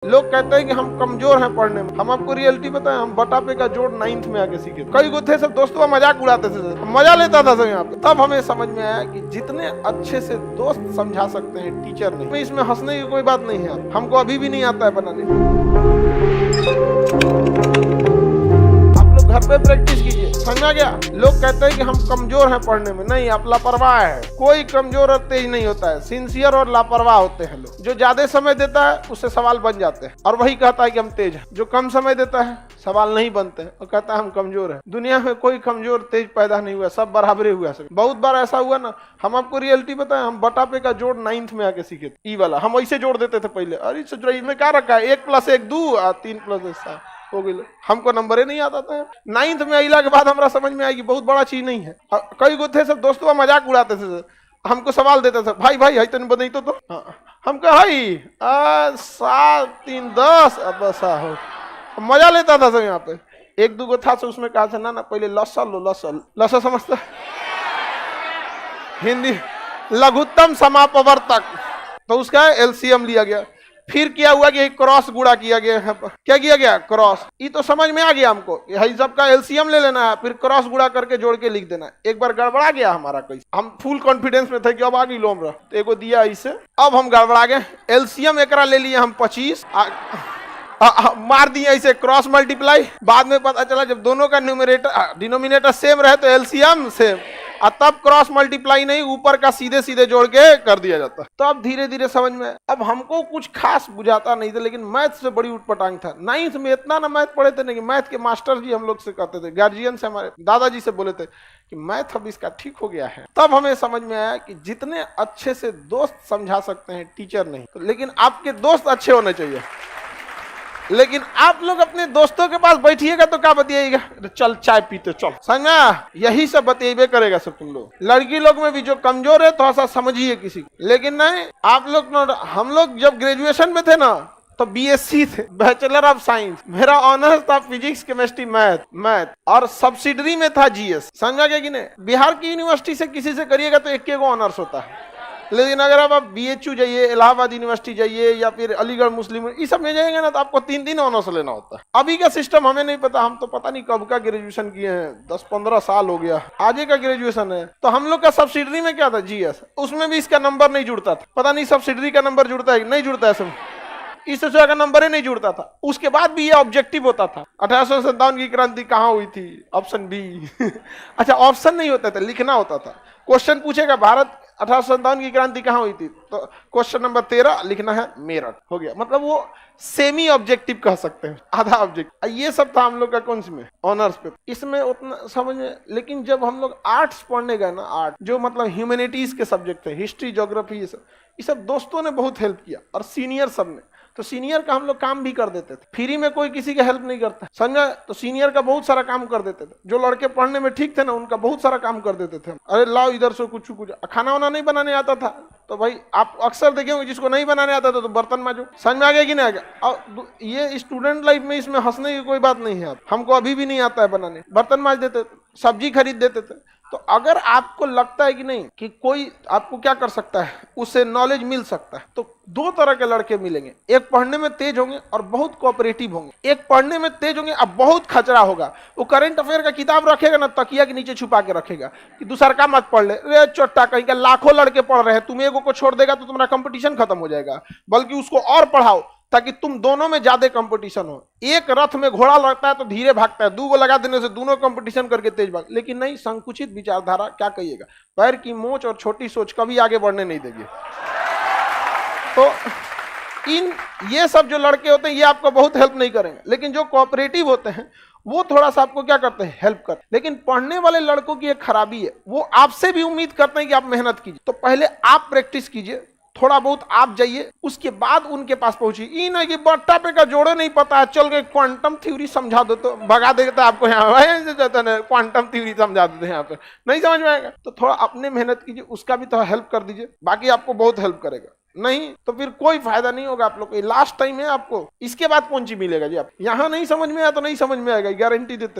लोग कहते हैं कि हम कमजोर हैं पढ़ने में। हम आपको रियलिटी बताएं, हम बटा पे का जोड़ 9th में आके सीखे। कई गो थे सब दोस्तों मजाक उड़ाते थे, मजा लेता था सब यहाँ पे। तब हमें समझ में आया कि जितने अच्छे से दोस्त समझा सकते हैं टीचर नहीं। इसमें हंसने की कोई बात नहीं है, हमको अभी भी नहीं आता है बनाने। घर पे प्रैक्टिस कीजिए, समझा गया। लोग कहते हैं कि हम कमजोर हैं पढ़ने में, नहीं, आप लापरवाह है। कोई कमजोर और तेज नहीं होता है, सिंसियर और लापरवाह होते हैं लोग। जो ज्यादा समय देता है उससे सवाल बन जाते हैं और वही कहता है कि हम तेज हैं। जो कम समय देता है सवाल नहीं बनते हैं और कहता है हम कमजोर हैं। दुनिया में कोई कमजोर तेज पैदा नहीं हुआ, सब बराबरे हुआ। बहुत बार ऐसा हुआ ना, हम आपको रियलिटी बताएं, हम बटा पे का जोड़ 9th में आके सीखे थे। ई वाला हम ऐसे जोड़ देते थे पहले। अरे इसमें क्या रखा है, 1 + 1 2 और 3 + 1 7 हो गई। हमको नंबर ही नहीं आता था। 9th में अला के बाद हमारा समझ में आएगी बहुत बड़ा चीज नहीं है। कई गो थे सब दोस्तों मजाक उड़ाते थे, हमको सवाल देते थे, भाई भाई है तन बदई तो हम कहे 7 3 10 अब ऐसा हो। मजा लेता था सब यहाँ पे। 1 2 गो था उसमें कहा था ना पहले लसा समझता हिंदी लघुत्तम समापवर्तक, तो उसका एलसीएम लिया गया। फिर क्या हुआ कि क्रॉस गुणा किया गया है। क्या किया गया? क्रॉस। ये तो समझ में आ गया हमको, यही सबका एलसीएम ले लेना है, फिर क्रॉस गुणा करके जोड़ के लिख देना है। एक बार गड़बड़ा गया हमारा कैसे, हम फुल कॉन्फिडेंस में थे कि अब आगे लोम रहा, तो एगो दिया इसे, अब हम गड़बड़ा गए। एलसीएम एकरा ले लिए हम 25, मार दिया इसे क्रॉस मल्टीप्लाई। बाद में पता चला जब दोनों का न्यूमरेटर डिनोमिनेटर सेम रहे तो एलसीएम सेम, और तब क्रॉस मल्टीप्लाई नहीं, ऊपर का सीधे सीधे जोड़ के कर दिया जाता। तो अब धीरे धीरे समझ में। अब हमको कुछ खास बुझाता नहीं था, लेकिन मैथ से बड़ी उटपटांग था। 9th में इतना ना मैथ पढ़े थे, नहीं मैथ के मास्टर जी हम लोग से कहते थे, गार्जियन से, हमारे दादाजी से बोले थे कि मैथ अब इसका ठीक हो गया है। तब हमें समझ में आया कि जितने अच्छे से दोस्त समझा सकते हैं टीचर नहीं, तो लेकिन आपके दोस्त अच्छे होने चाहिए। लेकिन आप लोग अपने दोस्तों के पास बैठिएगा तो क्या बतियाएगा, चल चाय पीते चल, समझा, यही सब बतियाबे करेगा सब तुम लोग। लड़की लोग में भी जो कमजोर है थोड़ा सा समझिए किसी को। लेकिन नहीं, आप लोग, हम लोग जब ग्रेजुएशन में थे ना तो बीएससी थे, बैचलर ऑफ साइंस। मेरा ऑनर्स था फिजिक्स केमिस्ट्री मैथ और सब्सिडरी में था जीएस, समझा गया कि नहीं। बिहार की यूनिवर्सिटी से किसी से करिएगा तो 1 ऑनर्स होता है। लेकिन अगर आप बीएचयू जाइए, इलाहाबाद यूनिवर्सिटी जाइए, या फिर अलीगढ़ मुस्लिम, इस सब में जाएंगे ना तो आपको 3 ऑनर्स लेना होता है। अभी का सिस्टम हमें नहीं पता, हम तो पता नहीं कब का ग्रेजुएशन किए हैं, 10-15 साल हो गया, आगे का ग्रेजुएशन है। तो हम लोग का सब्सिडरी में क्या था, जीएस, उसमें भी इसका नंबर नहीं जुड़ता था। पता नहीं सब्सिडरी का नंबर जुड़ता है नहीं जुड़ता है, सब इस तरह का नंबर ही नहीं जुड़ता था। उसके बाद भी ये ऑब्जेक्टिव होता था, 1857 की क्रांति कहाँ हुई थी, ऑप्शन बी अच्छा, ऑप्शन नहीं होता था, लिखना होता था। क्वेश्चन पूछेगा भारत 1857 की क्रांति कहाँ हुई थी, तो क्वेश्चन नंबर 13 लिखना है मेरठ, हो गया। मतलब वो सेमी ऑब्जेक्टिव कह सकते हैं, आधा ऑब्जेक्टिव। ये सब था हम लोग का कौन सी में, ऑनर्स पे। इसमें उतना समझ में। लेकिन जब हम लोग आर्ट्स पढ़ने गए ना, आर्ट जो मतलब ह्यूमैनिटीज के सब्जेक्ट थे, हिस्ट्री, ज्योग्राफी, ये सब दोस्तों ने बहुत हेल्प किया, और सीनियर सब ने। तो सीनियर का हम लोग काम भी कर देते थे, फ्री में कोई किसी की हेल्प नहीं करता, समझा। तो सीनियर का बहुत सारा काम कर देते थे। जो लड़के पढ़ने में ठीक थे ना, उनका बहुत सारा काम कर देते थे। अरे लाओ इधर से कुछ खाना वाना नहीं बनाने आता था तो भाई आप अक्सर देखे होंगे, जिसको नहीं बनाने आता था तो बर्तन मांजो, समझ में आ गया कि नहीं आ गया। और ये स्टूडेंट लाइफ में इसमें हंसने की कोई बात नहीं है। हमको अभी भी नहीं आता है बनाने, बर्तन मांज देते, सब्जी खरीद देते थे। तो अगर आपको लगता है कि नहीं कि कोई आपको क्या कर सकता है, उससे नॉलेज मिल सकता है, तो 2 तरह के लड़के मिलेंगे। एक पढ़ने में तेज होंगे और बहुत कोऑपरेटिव होंगे। एक पढ़ने में तेज होंगे अब बहुत खचरा होगा। वो करंट अफेयर का किताब रखेगा ना, तकिया के नीचे छुपा के रखेगा कि दूसरा का मत पढ़ ले, रे चोट्टा, कहीं का लाखों लड़के पढ़ रहे हैं, तुम एगो को छोड़ देगा तो तुम्हारा कंपटीशन खत्म हो जाएगा। बल्कि उसको और पढ़ाओ ताकि तुम दोनों में ज्यादा कंपटीशन हो। एक रथ में घोड़ा लगता है तो धीरे भागता है, 2 गो लगा देने से दोनों कंपटीशन करके तेज भाग। लेकिन नहीं, संकुचित विचारधारा, क्या कहिएगा, पैर की मोच और छोटी सोच कभी आगे बढ़ने नहीं देगी। तो ये सब जो लड़के होते हैं ये आपको बहुत हेल्प नहीं करेंगे। लेकिन जो कोऑपरेटिव होते हैं वो थोड़ा सा आपको क्या करते हैं, हेल्प करते हैं। लेकिन पढ़ने वाले लड़कों की एक खराबी है, वो आपसे भी उम्मीद करते हैं कि आप मेहनत कीजिए। तो पहले आप प्रैक्टिस कीजिए, थोड़ा बहुत आप जाइए, उसके बाद उनके पास पहुंचिए। ये ना कि बट्टा पे का जोड़े नहीं पता है, चल के क्वांटम थ्योरी समझा दो तो भगा देता आपको, यहाँ क्वांटम थ्योरी समझा देते हैं, यहाँ पे नहीं समझ में आएगा। तो थोड़ा अपने मेहनत कीजिए, उसका भी थोड़ा हेल्प कर दीजिए, बाकी आपको बहुत हेल्प करेगा। नहीं तो फिर कोई फायदा नहीं होगा आप लोग को। लास्ट टाइम है आपको, इसके बाद कौन सी मिलेगा जी। आप यहाँ नहीं समझ में आया तो नहीं समझ में आएगा, गारंटी देते।